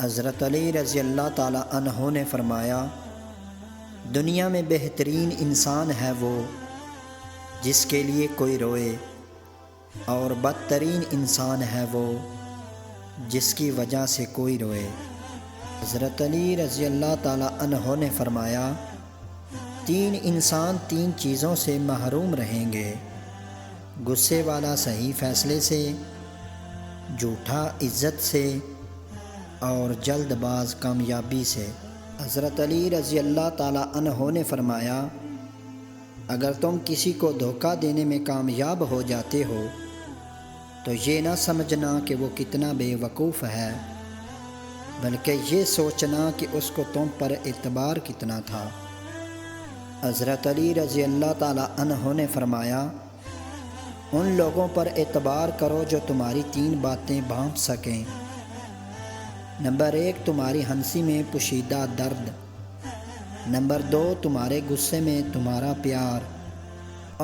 حضرت علی رضی اللہ تعالی عنہ نے فرمایا، دنیا میں بہترین انسان ہے وہ جس کے لیے کوئی روئے، اور بدترین انسان ہے وہ جس کی وجہ سے کوئی روئے۔ حضرت علی رضی اللہ تعالی عنہ نے فرمایا، تین انسان تین چیزوں سے محروم رہیں گے: غصے والا صحیح فیصلے سے، جھوٹا عزت سے، اور جلد باز کامیابی سے۔ حضرت علی رضی اللہ تعالی عنہ نے فرمایا، اگر تم کسی کو دھوکہ دینے میں کامیاب ہو جاتے ہو تو یہ نہ سمجھنا کہ وہ کتنا بے وقوف ہے، بلکہ یہ سوچنا کہ اس کو تم پر اعتبار کتنا تھا۔ حضرت علی رضی اللہ تعالی عنہ نے فرمایا، ان لوگوں پر اعتبار کرو جو تمہاری تین باتیں بھانپ سکیں۔ نمبر 1، تمہاری ہنسی میں پوشیدہ درد۔ نمبر 2، تمہارے غصے میں تمہارا پیار۔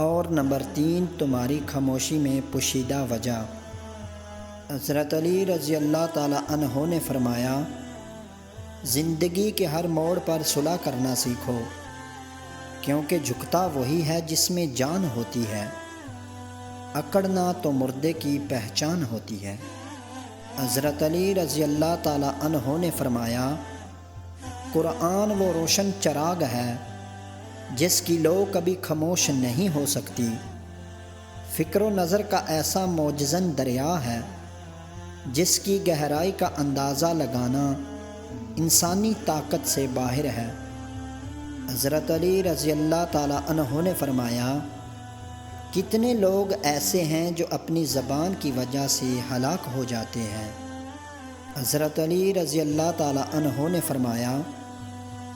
اور نمبر 3، تمہاری خاموشی میں پوشیدہ وجہ۔ حضرت علی رضی اللہ تعالی عنہ نے فرمایا، زندگی کے ہر موڑ پر صلح کرنا سیکھو، کیونکہ جھکتا وہی ہے جس میں جان ہوتی ہے، اکڑنا تو مردے کی پہچان ہوتی ہے۔ حضرت علی رضی اللہ تعالی عنہ نے فرمایا، قرآن وہ روشن چراغ ہے جس کی لو کبھی خاموش نہیں ہو سکتی، فکر و نظر کا ایسا موجزن دریا ہے جس کی گہرائی کا اندازہ لگانا انسانی طاقت سے باہر ہے۔ حضرت علی رضی اللہ تعالی عنہ نے فرمایا، کتنے لوگ ایسے ہیں جو اپنی زبان کی وجہ سے ہلاک ہو جاتے ہیں۔ حضرت علی رضی اللہ تعالی عنہ نے فرمایا،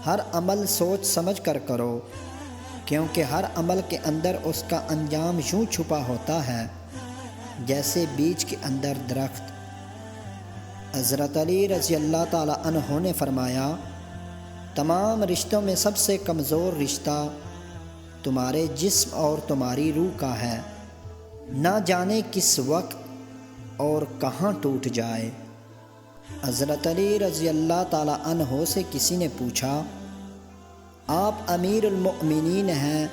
ہر عمل سوچ سمجھ کر کرو، کیونکہ ہر عمل کے اندر اس کا انجام یوں چھپا ہوتا ہے جیسے بیج کے اندر درخت۔ حضرت علی رضی اللہ تعالی عنہ نے فرمایا، تمام رشتوں میں سب سے کمزور رشتہ تمہارے جسم اور تمہاری روح کا ہے، نہ جانے کس وقت اور کہاں ٹوٹ جائے۔ حضرت علی رضی اللہ تعالی عنہ سے کسی نے پوچھا، آپ امیر المؤمنین ہیں،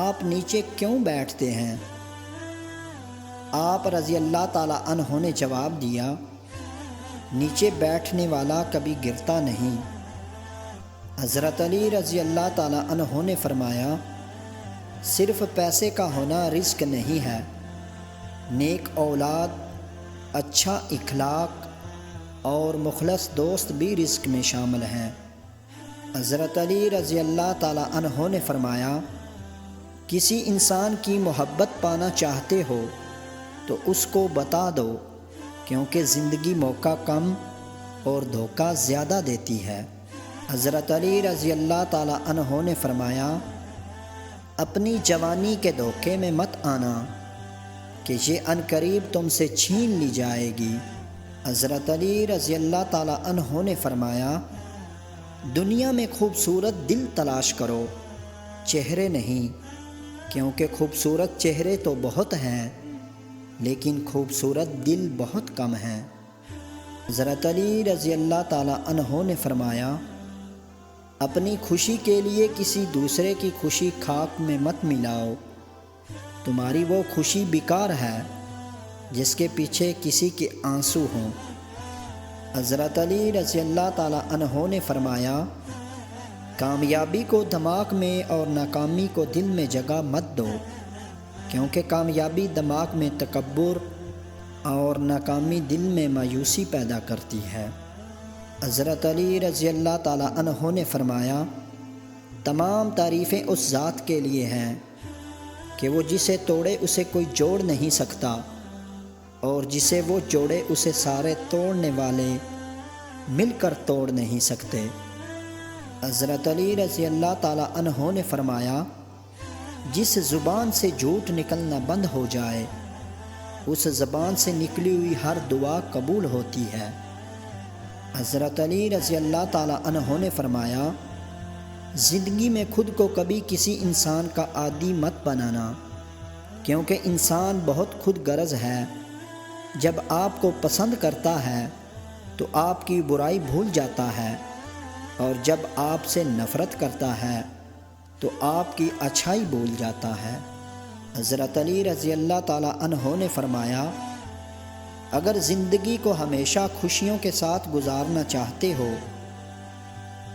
آپ نیچے کیوں بیٹھتے ہیں؟ آپ رضی اللہ تعالی عنہ نے جواب دیا، نیچے بیٹھنے والا کبھی گرتا نہیں۔ حضرت علی رضی اللہ تعالی عنہ نے فرمایا، صرف پیسے کا ہونا رزق نہیں ہے، نیک اولاد، اچھا اخلاق اور مخلص دوست بھی رزق میں شامل ہیں۔ حضرت علی رضی اللہ تعالی عنہ نے فرمایا، کسی انسان کی محبت پانا چاہتے ہو تو اس کو بتا دو، کیونکہ زندگی موقع کم اور دھوکہ زیادہ دیتی ہے۔ حضرت علی رضی اللہ تعالی عنہ نے فرمایا، اپنی جوانی کے دھوکے میں مت آنا کہ یہ عنقریب تم سے چھین لی جائے گی۔ حضرت علی رضی اللہ تعالی عنہ نے فرمایا، دنیا میں خوبصورت دل تلاش کرو، چہرے نہیں، کیونکہ خوبصورت چہرے تو بہت ہیں لیکن خوبصورت دل بہت کم ہیں۔ حضرت علی رضی اللہ تعالی عنہ نے فرمایا، اپنی خوشی کے لیے کسی دوسرے کی خوشی خاک میں مت ملاؤ، تمہاری وہ خوشی بیکار ہے جس کے پیچھے کسی کے آنسو ہوں۔ حضرت علی رضی اللہ تعالی عنہ نے فرمایا، کامیابی کو دماغ میں اور ناکامی کو دل میں جگہ مت دو، کیونکہ کامیابی دماغ میں تکبر اور ناکامی دل میں مایوسی پیدا کرتی ہے۔ حضرت علی رضی اللہ تعالی عنہ نے فرمایا، تمام تعریفیں اس ذات کے لیے ہیں کہ وہ جسے توڑے اسے کوئی جوڑ نہیں سکتا، اور جسے وہ جوڑے اسے سارے توڑنے والے مل کر توڑ نہیں سکتے۔ حضرت علی رضی اللہ تعالی عنہ نے فرمایا، جس زبان سے جھوٹ نکلنا بند ہو جائے اس زبان سے نکلی ہوئی ہر دعا قبول ہوتی ہے۔ حضرت علی رضی اللہ تعالی عنہ نے فرمایا، زندگی میں خود کو کبھی کسی انسان کا عادی مت بنانا، کیونکہ انسان بہت خود غرض ہے، جب آپ کو پسند کرتا ہے تو تو آپ کی برائی بھول جاتا ہے، اور جب آپ سے نفرت کرتا ہے تو آپ کی اچھائی بھول جاتا ہے۔ حضرت علی رضی اللہ تعالیٰ عنہ نے فرمایا، اگر زندگی کو ہمیشہ خوشیوں کے ساتھ گزارنا چاہتے ہو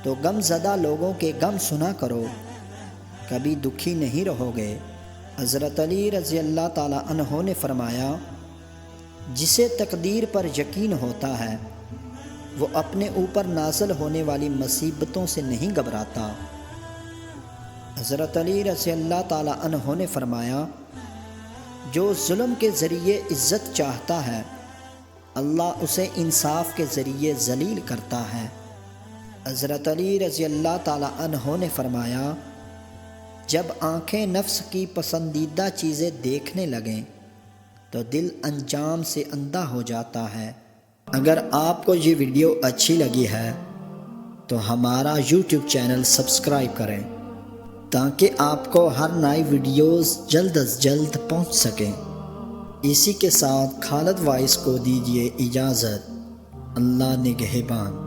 تو غم زدہ لوگوں کے غم سنا کرو، کبھی دکھی نہیں رہو گے۔ حضرت علی رضی اللہ تعالیٰ عنہ نے فرمایا، جسے تقدیر پر یقین ہوتا ہے وہ اپنے اوپر نازل ہونے والی مصیبتوں سے نہیں گھبراتا۔ حضرت علی رضی اللہ تعالیٰ عنہ نے فرمایا، جو ظلم کے ذریعے عزت چاہتا ہے اللہ اسے انصاف کے ذریعے ذلیل کرتا ہے۔ حضرت علی رضی اللہ تعالیٰ عنہ نے فرمایا، جب آنکھیں نفس کی پسندیدہ چیزیں دیکھنے لگیں تو دل انجام سے اندھا ہو جاتا ہے۔ اگر آپ کو یہ ویڈیو اچھی لگی ہے تو ہمارا یوٹیوب چینل سبسکرائب کریں تاکہ آپ کو ہر نئی ویڈیوز جلد از جلد پہنچ سکیں۔ اسی کے ساتھ خالد وائس کو دیجیے اجازت۔ اللہ نگہبان۔